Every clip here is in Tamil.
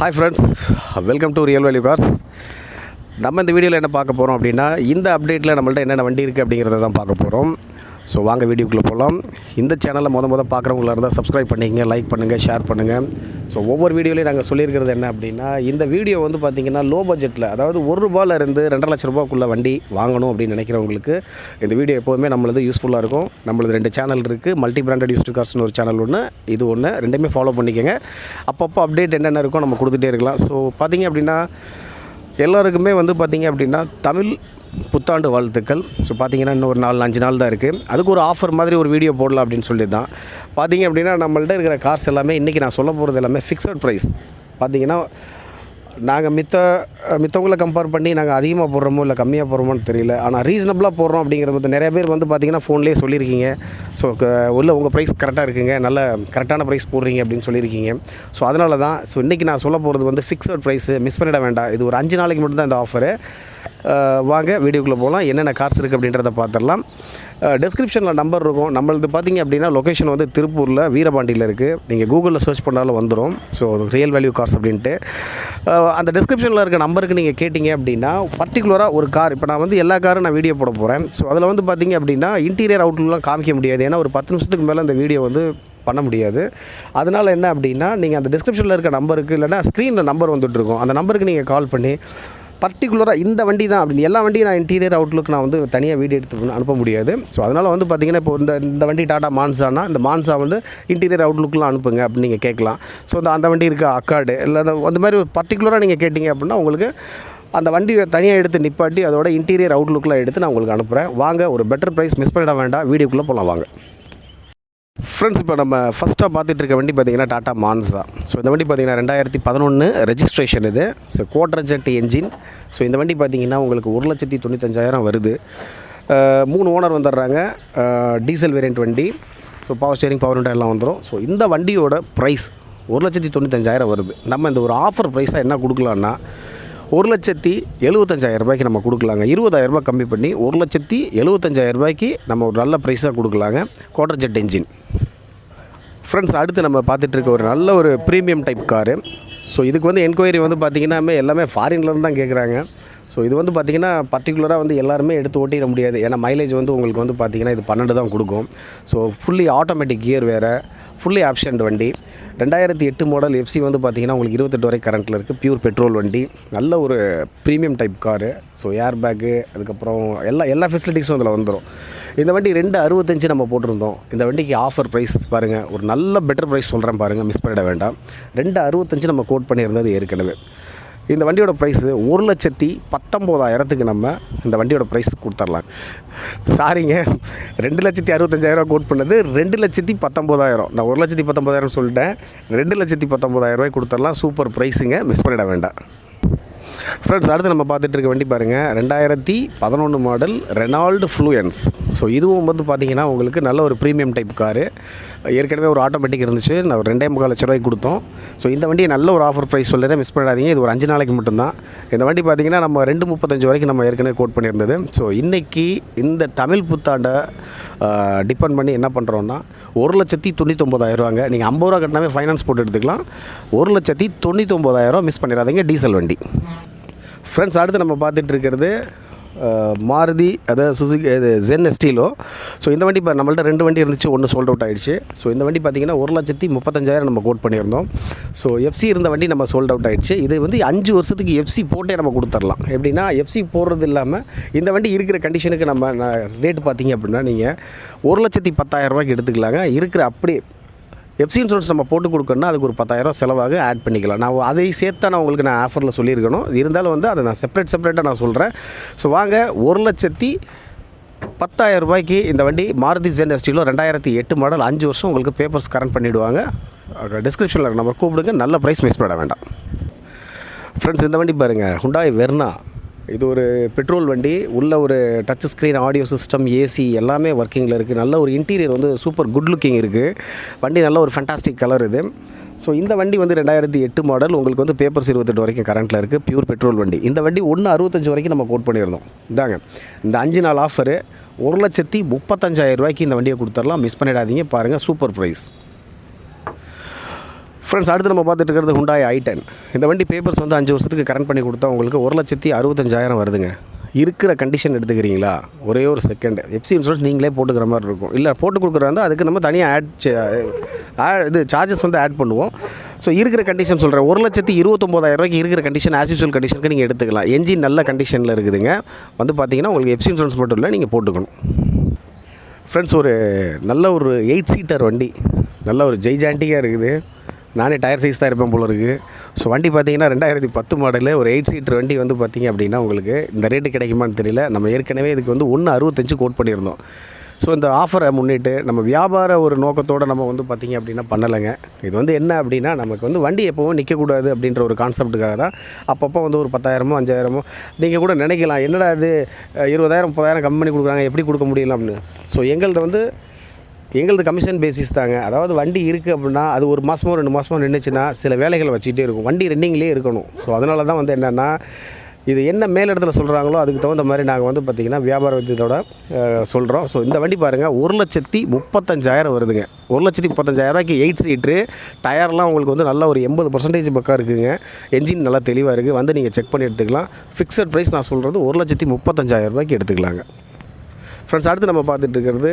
Hi friends, welcome to real value cars. நம்ம இந்த வீடியோவில் என்ன பார்க்க போகிறோம் அப்படின்னா, இந்த அப்டேட்டில் நம்மள்ட்ட என்னென்ன வண்டி இருக்குது அப்படிங்கிறத தான் பார்க்க போகிறோம். ஸோ வாங்க வீடியோக்குள்ளே போகலாம். இந்த சேனலை பார்க்குறவங்களா இருந்தால் சப்ஸ்கிரைப் பண்ணிக்கங்க, லைக் பண்ணுங்கள், ஷேர் பண்ணுங்கள். ஸோ ஒவ்வொரு வீடியோலையும் நாங்கள் சொல்லியிருக்கிறது என்ன அப்படின்னா, இந்த வீடியோ பார்த்திங்கன்னா லோ பட்ஜெட்டில், அதாவது ₹1 2.5 லட்ச ரூபாய்க்குள்ள வண்டி வாங்கணும் அப்படின்னு நினைக்கிறவங்களுக்கு இந்த வீடியோ எப்போதுமே நம்மளது யூஸ்ஃபுல்லாக இருக்கும். நம்மளது 2 சேனல் இருக்குது. மல்டி பிராண்டட் யூஸ்டு கார்ஸ்னு ஒரு சேனல் ஒன்று, இது ஒன்று. ரெண்டுமே ஃபாலோ பண்ணிக்கோங்க. அப்பப்போ அப்டேட் என்னென்ன இருக்கோ நம்ம கொடுத்துட்டே இருக்கலாம். ஸோ பார்த்திங்க அப்படின்னா எல்லாருக்குமே பார்த்திங்க அப்படின்னா தமிழ் புத்தாண்டு வாழ்த்துக்கள். ஸோ பார்த்திங்கன்னா இன்னும் ஒரு 4-5 நாள் தான் இருக்குது. அதுக்கு ஒரு ஆஃபர் மாதிரி ஒரு வீடியோ போடலாம் அப்படின்னு சொல்லி தான். பார்த்திங்க அப்படின்னா நம்மள்ட்ட இருக்கிற கார்ஸ் எல்லாமே இன்றைக்கி நான் சொல்ல போகிறது எல்லாமே ஃபிக்ஸட் ப்ரைஸ். பார்த்திங்கன்னா நாங்கள் மித்தவங்களை கம்பேர் பண்ணி நாங்கள் அதிகமாக போடுறோமோ இல்லை கம்மியாக போடுறோமோன்னு தெரியல. ஆனால் ரீசனபிளாக போடுறோம் அப்படிங்கிறது நிறைய பேர் பார்த்திங்கன்னா ஃபோன்லேயே சொல்லியிருக்கீங்க. ஸோ உங்கள் ப்ரைஸ் கரெக்டாக இருக்குங்க, நல்ல கரெக்டான ப்ரைஸ் போடுறீங்க அப்படின்னு சொல்லியிருக்கீங்க. ஸோ அதனால தான் இன்றைக்கி நான் சொல்ல போகிறது ஃபிக்ஸட் ப்ரைஸு, மிஸ் பண்ணிட வேண்டாம். இது ஒரு 5 நாளைக்கு மட்டும்தான் இந்த ஆஃபரு. வாங்க வீடியோக்குள்ளே போகலாம். என்னென்ன கார்ஸ் இருக்குது அப்படின்றத பார்த்துடலாம். டிஸ்கிரிப்ஷனில் நம்பர் இருக்கும். நம்மளது பார்த்திங்க அப்படின்னா லொக்கேஷன் திருப்பூரில் வீரபாண்டியில் இருக்குது. நீங்கள் கூகுளில் சர்ச் பண்ணாலும் வந்துடும். ஸோ ரியல் வேல்யூ கார்ஸ் அப்படின்ட்டு அந்த டிஸ்கிரிப்ஷனில் இருக்க நம்பருக்கு நீங்கள் கேட்டிங்க அப்படின்னா பர்டிகுலராக ஒரு கார், இப்போ நான் எல்லா காரும் நான் வீடியோ போட போகிறேன். ஸோ அதில் பார்த்திங்க அப்படின்னா இன்டீரியர் அவுட்லுக்லாம் காமிக்க முடியாது. ஏன்னா ஒரு 10 நிமிஷத்துக்கு மேலே அந்த வீடியோ பண்ண முடியாது. அதனால் என்ன அப்படின்னா, நீங்கள் அந்த டிஸ்கிரிப்ஷனில் இருக்க நம்பருக்கு, இல்லைனா ஸ்க்ரீனில் நம்பர் வந்துட்டுருக்கும், அந்த நம்பருக்கு நீங்கள் கால் பண்ணி பர்டிகுலராக இந்த வண்டி தான் அப்படின்னு எல்லா வண்டியும் நான் இன்டீரியர் அவுட்லுக் நான் தனியாக வீடியோ எடுத்து அனுப்ப முடியாது. ஸோ அதனால் பார்த்திங்கன்னா இப்போ இந்த வண்டி டாடா மான்சானா, இந்த மான்சா இன்டீரியர் அவுட்லுக்லாம் அனுப்புங்க அப்படின்னு நீங்கள் கேட்கலாம். ஸோ அந்த வண்டி இருக்க அக்கார்டு இல்லை அந்த மாதிரி ஒரு பர்டிகுலராக நீங்கள் கேட்டிங்க அப்படின்னா உங்களுக்கு அந்த வண்டியை தனியாக எடுத்து நிப்பாட்டி அதோட இன்டீரியர் அவுட்லுக்லாம் எடுத்து நான் உங்களுக்கு அனுப்புகிறேன். வாங்க, ஒரு பெட்டர் ப்ரைஸ் மிஸ் பண்ணிட வேண்டாம். வீடியோக்குள்ளே போகலாம் வாங்க ஃப்ரெண்ட்ஸ். இப்போ நம்ம ஃபஸ்ட்டாக பார்த்துட்டு இருக்க வண்டி பார்த்திங்கன்னா டாட்டா மான்சா. ஸோ இந்த வண்டி பார்த்திங்கன்னா 2011 ரெஜிஸ்ட்ரேஷன் இது. So quarter jet engine. So இந்த வண்டி பார்த்திங்கன்னா உங்களுக்கு 1,95,000 வருது. 3 ஓனர் வந்துடுறாங்க. டீசல் வேரியண்ட் வண்டி. So power steering, power window எல்லாம் வந்துடும். ஸோ இந்த வண்டியோட ப்ரைஸ் 1,95,000 வருது. நம்ம இந்த ஒரு ஆஃபர் ப்ரைஸாக என்ன கொடுக்கலான்னா, 1,75,000 ரூபாய்க்கு நம்ம கொடுக்கலாங்க. 20,000 ரூபாய் கம்மி பண்ணி 1,75,000 ரூபாய்க்கு நம்ம ஒரு நல்ல ப்ரைஸாக கொடுக்கலாங்க. Quarter jet engine. ஃப்ரெண்ட்ஸ், அடுத்து நம்ம பார்த்துட்டு இருக்க ஒரு நல்ல ஒரு ப்ரீமியம் டைப் காரு. ஸோ இதுக்கு என்கொயரி பார்த்திங்கன்னா எல்லாமே ஃபாரின்லேருந்து தான் கேட்குறாங்க. ஸோ இது பார்த்திங்கன்னா பர்டிகுலராக எல்லாருமே எடுத்து ஓட்டிட முடியாது. ஏன்னா மைலேஜ் உங்களுக்கு பார்த்திங்கன்னா இது 12 தான் கொடுக்கும். ஸோ ஃபுல்லி ஆட்டோமேட்டிக் கியர் வேறு, ஃபுல்லி ஆப்ஷன்ட் வண்டி. 2008 மாடல் எஃப்சி பார்த்திங்கன்னா உங்களுக்கு 28 வரை கரண்ட்டில் இருக்குது. பியூர் பெட்ரோல் வண்டி. நல்ல ஒரு premium type car. So air bag, அதுக்கப்புறம் எல்லா ஃபெசிலிட்டிஸும் அதில் வந்துடும். இந்த வண்டி 2,65 நம்ம போட்டிருந்தோம். இந்த வண்டிக்கு ஆஃபர் ப்ரைஸ் பாருங்கள், ஒரு நல்ல பெட்டர் ப்ரைஸ் சொல்கிறேன் பாருங்கள், மிஸ் பண்ணிட வேண்டாம். 2,65 நம்ம கோட் பண்ணியிருந்தது ஏற்கனவே. இந்த வண்டியோட ப்ரைஸு 1,19,000 நம்ம இந்த வண்டியோட ப்ரைஸ் கொடுத்துர்லாம். சாரிங்க, 2,65,000 கோட் பண்ணது 2,19,000. நான் 1,19,000 சொல்லிட்டேன். 2,19,000 கொடுத்துர்லாம். சூப்பர் ப்ரைஸுங்க, மிஸ் பண்ணிட வேண்டாம். ஃப்ரெண்ட்ஸ், அடுத்து நம்ம பார்த்துட்டு இருக்க வண்டி பாருங்கள், 2011 மாடல் ரெனால்டு ஃப்ளூயன்ஸ். ஸோ இதுவும் பார்த்திங்கன்னா உங்களுக்கு நல்ல ஒரு ப்ரீமியம் டைப் காரு. ஏற்கனவே ஒரு ஆட்டோமேட்டிக் இருந்துச்சு. நான் ஒரு 2,25 லட்ச ரூபாய்க்கு கொடுத்தோம். ஸோ இந்த வண்டியை நல்ல ஒரு ஆஃபர் ப்ரைஸ் சொல்லுறேன், மிஸ் பண்ணிடாதீங்க. இது ஒரு 5 நாளைக்கு மட்டும்தான். இந்த வண்டி பார்த்திங்கன்னா நம்ம 2,35 வரைக்கும் நம்ம ஏற்கனவே கோட் பண்ணியிருந்தது. ஸோ இன்றைக்கி இந்த தமிழ் புத்தாண்டை டிபெண்ட் பண்ணி என்ன பண்ணுறோன்னா, 1,99,000 ரூபாங்க. நீங்கள் 50 ரூபா கட்டினாவே ஃபைனான்ஸ் போட்டு எடுத்துக்கலாம். 1,99,000 மிஸ் பண்ணிடாதீங்க. டீசல் வண்டி. ஃப்ரெண்ட்ஸ், அடுத்து நம்ம பார்த்துட்டு இருக்கிறது மாருதி, அதாவது சுசுகி, இது ஜென் எஸ்டீலோ. ஸோ இந்த வண்டி இப்போ நம்மள்ட்ட 2 வண்டி இருந்துச்சு, ஒன்று சோல்ட் அவுட் ஆகிடுச்சு. ஸோ இந்த வண்டி பார்த்திங்கன்னா 1,35,000 நம்ம கோட் பண்ணியிருந்தோம். ஸோ எஃப்சி இருந்த வண்டி நம்ம சோல்ட் அவுட் ஆகிடுச்சு. இது 5 வருஷத்துக்கு எஃப்சி போட்டே நம்ம கொடுத்துர்லாம். எப்படின்னா எஃப்சி போடுறது இல்லாமல் இந்த வண்டி இருக்கிற கண்டிஷனுக்கு நம்ம ரேட்டு பார்த்திங்க அப்படின்னா நீங்கள் 1,10,000 ரூபாய்க்கு எடுத்துக்கலாங்க. இருக்கிற அப்படி எஃப்சி இன்சூரன்ஸ் நம்ம போட்டு கொடுக்கணுன்னா அதுக்கு ஒரு 10,000 செலவாக ஆட் பண்ணிக்கலாம். நான் அதை சேர்த்தா நான் உங்களுக்கு ஆஃபரில் சொல்லியிருக்கணும். இருந்தாலும் அதை நான் செப்பரேட்டாக நான் சொல்கிறேன். ஸோ வாங்க, 1,10,000 ரூபாய்க்கு இந்த வண்டி மாருதி ஜென் எஸ்டீலோ 2008 மாடல், 5 வருஷம் உங்களுக்கு பேப்பர்ஸ் கரண்ட் பண்ணிவிடுவாங்க. டிஸ்கிரிப்ஷனில் நம்ம கூப்பிடுங்க. நல்ல ப்ரைஸ் மிஸ் பண்ண வேண்டாம். ஃப்ரெண்ட்ஸ், இந்த வண்டி பாருங்கள், ஹுண்டாய் வெர்னா. இது ஒரு பெட்ரோல் வண்டி. உள்ள ஒரு touch screen, audio system, AC எல்லாமே ஒர்க்கிங்கில் இருக்குது. நல்ல ஒரு இன்டீரியர் சூப்பர் குட் லுக்கிங் இருக்குது. வண்டி நல்ல ஒரு ஃபேண்டாஸ்டிக் கலர் இது. ஸோ இந்த வண்டி 2008 மாடல், உங்களுக்கு பேப்பர்ஸ் 28 வரைக்கும் கரண்ட்டில் இருக்குது. பியூர் பெட்ரோல் வண்டி. இந்த வண்டி 1,65 வரைக்கும் நம்ம கோட் பண்ணியிருந்தோம். இதாங்க இந்த 5 நாள் ஆஃபரு. 1,35,000 ரூபாய்க்கு இந்த வண்டியை கொடுத்துடலாம். மிஸ் பண்ணிடாதீங்க. பாருங்கள், சூப்பர் ப்ரைஸ். ஃப்ரெண்ட்ஸ், அடுத்து நம்ம பார்த்துட்டு இருக்கிறது Hyundai i10. இந்த வண்டி பேப்பர்ஸ் வந்து 5 வருஷத்துக்கு கரண்ட் பண்ணி கொடுத்தா உங்களுக்கு 1,65,000 வருதுங்க. இருக்கிற கண்டிஷன் எடுத்துக்கிறீங்களா? ஒரே ஒரு செகண்ட். எஃப்சி இன்சூரன்ஸ் நீங்களே போட்டுக்கிற மாதிரி இருக்கும். இல்லை போட்டு கொடுக்குறாங்க, அதுக்கு நம்ம தனியாக இது சார்ஜஸ் வந்து ஆட் பண்ணுவோம். ஸோ இருக்கிற கண்டிஷன் சொல்கிறேன், 1,29,000 இருக்கிற கண்டிஷன் ஆஸ் யூஸ்வல் கண்டிஷனுக்கு நீங்கள் எடுத்துக்கலாம். என்ஜின் நல்ல கண்டிஷனில் இருக்குதுங்க. வந்து பார்த்தீங்கன்னா உங்களுக்கு எஃப்சி இன்சூரன்ஸ் மட்டும் இல்லை, நீங்கள் போட்டுக்கணும். ஃப்ரெண்ட்ஸ், நல்ல ஒரு 8 சீட்டர் வண்டி, நல்ல ஒரு ஜெய்ஜாண்டிக்காக இருக்குது. நானே டயர் சைஸ் தான் இருப்பேன் போல இருக்குது. ஸோ வண்டி பார்த்தீங்கன்னா 2010 மாடலு, ஒரு 8 சீட்டர் வண்டி வந்து பார்த்திங்க அப்படின்னா உங்களுக்கு இந்த ரேட்டு கிடைக்குமான்னு தெரியல. நம்ம ஏற்கனவே இதுக்கு வந்து 1,65 கோட் பண்ணியிருந்தோம். ஸோ இந்த ஆஃபரை முன்னிட்டு நம்ம வியாபார ஒரு நோக்கத்தோடு நம்ம வந்து பார்த்திங்க அப்படின்னா பண்ணலைங்க. இது வந்து என்ன அப்படின்னா, நமக்கு வந்து வண்டி எப்போவும் நிற்கக்கூடாது அப்படின்ற ஒரு கான்செப்ட்டுக்காக தான் அப்பப்போ வந்து ஒரு 10,000 5,000 நீங்கள் கூட நினைக்கலாம், என்னடா இது 20,000 30,000 கம்மி பண்ணி கொடுக்குறாங்க, எப்படி கொடுக்க முடியல அப்படின்னு. ஸோ எங்களது கமிஷன் பேசிஸ் தாங்க. அதாவது வண்டி இருக்குது அப்படின்னா அது ஒரு மாதமோ 2 மாதமோ நின்றுச்சுன்னா சில வேலைகளை வச்சுக்கிட்டே இருக்கும். வண்டி ரன்னிங்லேயே இருக்கணும். ஸோ அதனால தான் வந்து என்னென்னா, இது என்ன மேலிடத்தில் சொல்கிறாங்களோ அதுக்கு தகுந்த மாதிரி நாங்கள் வந்து பார்த்திங்கன்னா வியாபார வித்தியத்தோட சொல்கிறோம். ஸோ இந்த வண்டி பாருங்கள், 1,35,000 வருதுங்க. 1,35,000 8 சீட்ரு, டயர்லாம் உங்களுக்கு வந்து நல்லா ஒரு 80% பக்கம் இருக்குதுங்க. என்ஜின் நல்லா தெளிவாக இருக்குது. வந்து நீங்கள் செக் பண்ணி எடுத்துக்கலாம். ஃபிக்ஸட் ப்ரைஸ் நான் சொல்கிறது 1,35,000 எடுத்துக்கலாங்க. ஃப்ரெண்ட்ஸ், அடுத்து நம்ம பார்த்துட்டு இருக்கிறது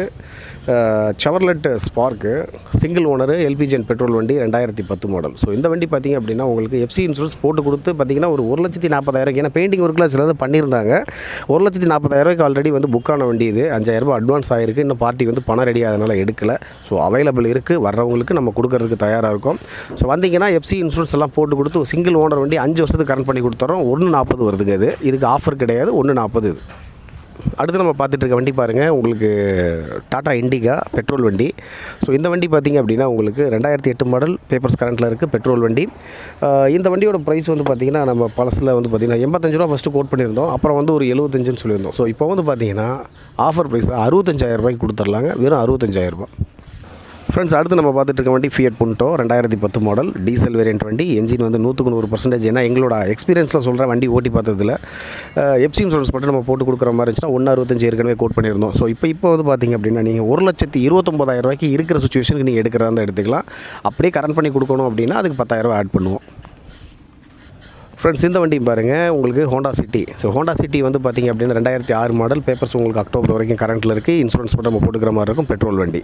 Chevrolet spark, single owner, LPG and petrol வண்டி, 2010 மாடல். ஸோ இந்த வண்டி பார்த்திங்க அப்படின்னா உங்களுக்கு எஃப்சி இன்சூரன்ஸ் போட்டு கொடுத்து பார்த்திங்கன்னா ஒரு 1,40,000. ஏன்னா பெயிண்டிங் ஒர்க்கில் சிலது பண்ணியிருந்தாங்க. 1,40,000 ஆல்ரெடி வந்து புக்கான வண்டி இது. 5,000 அட்வான்ஸ் ஆகிருக்கு. இன்னும் பார்ட்டி வந்து பணம் ரெடி ஆகிறதுனால எடுக்கலை. ஸோ அவைலபிள் இருக்குது, வர்றவங்களுக்கு நம்ம கொடுக்கறதுக்கு தயாராக இருக்கும். ஸோ வந்தீங்கன்னா எஃப்சி இன்சூரன்ஸ் எல்லாம் போட்டு கொடுத்து சிங்கிள் ஓனர் வண்டி 5 வருஷத்துக்கு கரண்ட் பண்ணி கொடுத்துறோம். 1,40 வருதுங்க. இதுக்கு ஆஃபர் கிடையாது, 1,40 இது. அடுத்து நம்ம பார்த்துட்டு இருக்க வண்டி பாருங்கள், உங்களுக்கு டாடா இண்டிகா பெட்ரோல் வண்டி. ஸோ இந்த வண்டி பார்த்திங்க அப்படின்னா உங்களுக்கு 2008 மாடல், பேப்பர்ஸ் கரண்ட்டில் இருக்குது, பெட்ரோல் வண்டி. இந்த வண்டியோட ப்ரைஸ் வந்து பார்த்திங்கன்னா நம்ம பழசில் வந்து பார்த்திங்கன்னா 85 ரூபா ஃபஸ்ட்டு கோட் பண்ணியிருந்தோம். அப்புறம் வந்து ஒரு 75ன்னு சொல்லியிருந்தோம். ஸோ இப்போ வந்து பார்த்திங்கன்னா ஆஃபர் ப்ரைஸ் 65,000 கொடுத்துர்லாங்க, வெறும் 65,000. ஃப்ரெண்ட்ஸ், அடுத்து நம்ம பார்த்துட்டு இருக்க வண்டி ஃபியட் புண்டோ, 2010 மாடல், டீசல் வேரியன்ட் வண்டி. என்ஜின் வந்து 100% ஏன்னா எங்களோட எக்ஸ்பீரியன்ஸில் சொல்கிற வண்டி ஓட்டி பார்த்ததில் எஃப்சி இன்சூரன்ஸ் மட்டும் நம்ம போட்டு கொடுக்குற மாதிரி இருந்துச்சுன்னா 1,65 ஏற்கனவே கோட் பண்ணியிருந்தோம். ஸோ இப்போ வந்து பார்த்திங்க அப்படின்னா நீங்கள் 1,29,000 இருக்கிற சுச்சுவேஷனுக்கு நீங்கள் எடுக்கிறதா இருந்தால் எடுத்துக்கலாம். அப்படியே கரண்ட் பண்ணி கொடுக்கணும் அப்படின்னா அதுக்கு 10,000 ஆட் பண்ணுவோம். ஃப்ரெண்ட்ஸ், இந்த வண்டியும் பாருங்கள், உங்களுக்கு Honda city. So Honda city வந்து பார்த்திங்க அப்படின்னா 2006 மாடல், பேப்பர்ஸ் உங்களுக்கு அக்டோபர் வரைக்கும் கரண்ட்டில் இருக்குது. இன்சூரன்ஸ் மட்டும் நம்ம போட்டுக்கிற மாதிரி இருக்கும், பெட்ரோல் வண்டி.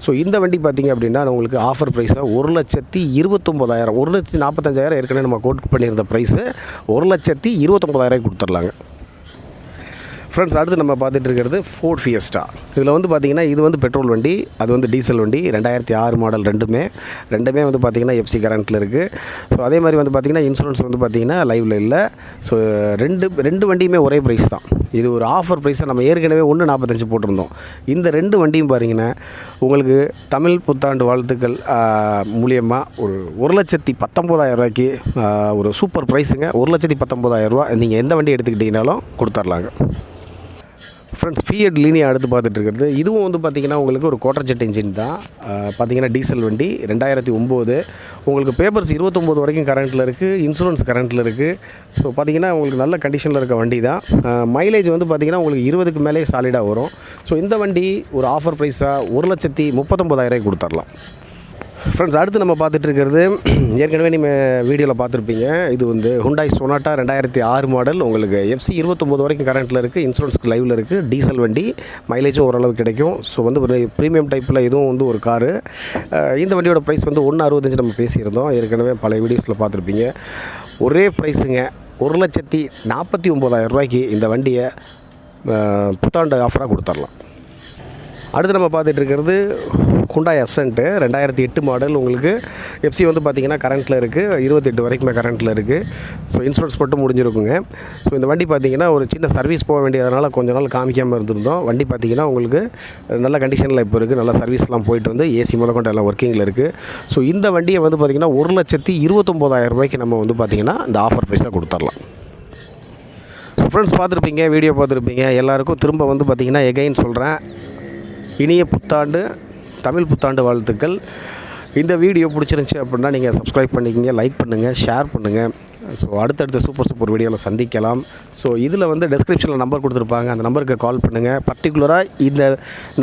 ஸோ இந்த வண்டி பார்த்திங்க அப்படின்னா உங்களுக்கு ஆஃபர் ப்ரைஸாக 1,29,000, 1,45,000 ஏற்கனவே நம்ம கோட் பண்ணியிருந்த ப்ரைஸு 1,29,000 கொடுத்துர்லாங்க. ஃப்ரெண்ட்ஸ், அடுத்து நம்ம பார்த்துட்டு இருக்கிறது ஃபோர்ட் ஃபியஸ்டா. இதில் வந்து பார்த்திங்கன்னா இது வந்து பெட்ரோல் வண்டி, அது வந்து டீசல் வண்டி. 2006 மாடல், ரெண்டுமே வந்து பார்த்திங்கன்னா எஃப்சி கரண்ட்டில் இருக்குது. ஸோ அதே மாதிரி வந்து பார்த்திங்கன்னா இன்சூரன்ஸ் வந்து பார்த்திங்கன்னா லைவில் இல்லை. ஸோ ரெண்டு வண்டியுமே ஒரே ப்ரைஸ் தான். இது ஒரு ஆஃபர் ப்ரைஸை நம்ம ஏற்கனவே 1,45 போட்டிருந்தோம். இந்த 2 வண்டியும் பாருங்கன்னா உங்களுக்கு தமிழ் புத்தாண்டு வாழ்த்துக்கள் மூலியமாக ஒரு 1,19,000 ஒரு சூப்பர் ப்ரைஸுங்க. 1,19,000 நீங்கள் எந்த வண்டி எடுத்துக்கிட்டிங்கனாலும் கொடுத்துர்லாங்க. ஃப்ரெண்ட்ஸ், ஃபியட் லீனியா அடுத்து பார்த்துட்டு இருக்கிறது, இதுவும் வந்து பார்த்திங்கன்னா உங்களுக்கு ஒரு குவார்ட்டர் ஜெட் இன்ஜின் தான். பார்த்திங்கன்னா டீசல் வண்டி, 2009. உங்களுக்கு பேப்பர்ஸ் 29 வரைக்கும் கரண்ட்டில் இருக்குது, இன்சூரன்ஸ் கரண்ட்டில் இருக்குது. ஸோ பார்த்திங்கன்னா உங்களுக்கு நல்ல கண்டிஷனில் இருக்க வண்டி தான். மைலேஜ் வந்து பார்த்திங்கன்னா உங்களுக்கு 20க்கு மேலே சாலிடாக வரும். ஸோ இந்த வண்டி ஒரு ஆஃபர் ப்ரைஸாக 1,39,000 கொடுத்துர்லாம். ஃப்ரெண்ட்ஸ், அடுத்து நம்ம பார்த்துட்டு இருக்கிறது ஏற்கனவே நீங்கள் வீடியோவில் பார்த்துருப்பீங்க. இது வந்து Hyundai Sonata 2006 மாடல், உங்களுக்கு எஃப்சி 29 வரைக்கும் கரண்ட்டில் இருக்குது, இன்சூரன்ஸ்க்கு லைவில் இருக்குது, டீசல் வண்டி, மைலேஜும் ஓரளவு கிடைக்கும். ஸோ வந்து ஒரு ப்ரீமியம் டைப்பில் இதுவும் வந்து ஒரு காரு. இந்த வண்டியோட ப்ரைஸ் வந்து 1,65 நம்ம பேசியிருந்தோம், ஏற்கனவே பல வீடியோஸில் பார்த்துருப்பீங்க. ஒரே ப்ரைஸுங்க, 1,49,000 இந்த வண்டியை புத்தாண்டு ஆஃபராக கொடுத்துர்லாம். அடுத்து நம்ம பார்த்துட்டு இருக்கிறது Hyundai Ascent 2008 மாடல், உங்களுக்கு எஃப்சி வந்து பார்த்திங்கன்னா கரண்ட்டில் இருக்குது, 28 வரைக்குமே கரண்ட்டில் இருக்குது. ஸோ இன்சூரன்ஸ் மட்டும் முடிஞ்சிருக்குங்க. ஸோ இந்த வண்டி பார்த்திங்கன்னா ஒரு சின்ன சர்வீஸ் போக வேண்டியதுனால கொஞ்ச நாள் காமிக்காமல் இருந்திருந்தோம். வண்டி பார்த்திங்கன்னா உங்களுக்கு நல்ல கண்டிஷனில் இப்போ இருக்குது, நல்ல சர்வீஸ்லாம் போயிட்டு வந்து ஏசி முதற்கொண்டு எல்லாம் ஒர்க்கிங்கில் இருக்குது. ஸோ இந்த வண்டியை வந்து பார்த்திங்கன்னா 1,29,000 நம்ம வந்து பார்த்திங்கன்னா இந்த ஆஃபர் ப்ரைஸாக கொடுத்துர்லாம். ஃப்ரெண்ட்ஸ், பார்த்துருப்பீங்க, வீடியோ பார்த்துருப்பீங்க. எல்லாருக்கும் திரும்ப வந்து பார்த்திங்கன்னா எகைன் சொல்கிறேன், இனிய புத்தாண்டு, தமிழ் புத்தாண்டு வாழ்த்துக்கள். இந்த வீடியோ பிடிச்சிருந்துச்சி அப்படின்னா நீங்கள் சப்ஸ்கிரைப் பண்ணிக்கங்க, லைக் பண்ணுங்கள், ஷேர் பண்ணுங்கள். ஸோ அடுத்தடுத்த சூப்பர் வீடியோவில் சந்திக்கலாம். ஸோ இதில் வந்து டெஸ்கிரிப்ஷனில் நம்பர் கொடுத்துருப்பாங்க, அந்த நம்பருக்கு கால் பண்ணுங்கள். பர்டிகுலராக இந்த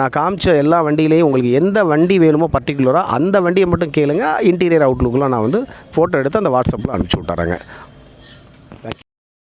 நான் காமிச்ச எல்லா வண்டியிலையும் உங்களுக்கு எந்த வண்டி வேணுமோ பர்டிகுலராக அந்த வண்டியை மட்டும் கேளுங்க. இன்டீரியர் அவுட்லுக்கெலாம் நான் வந்து ஃபோட்டோ எடுத்து அந்த வாட்ஸ்அப்பில் அனுப்பிச்சி விட்டுறேங்க.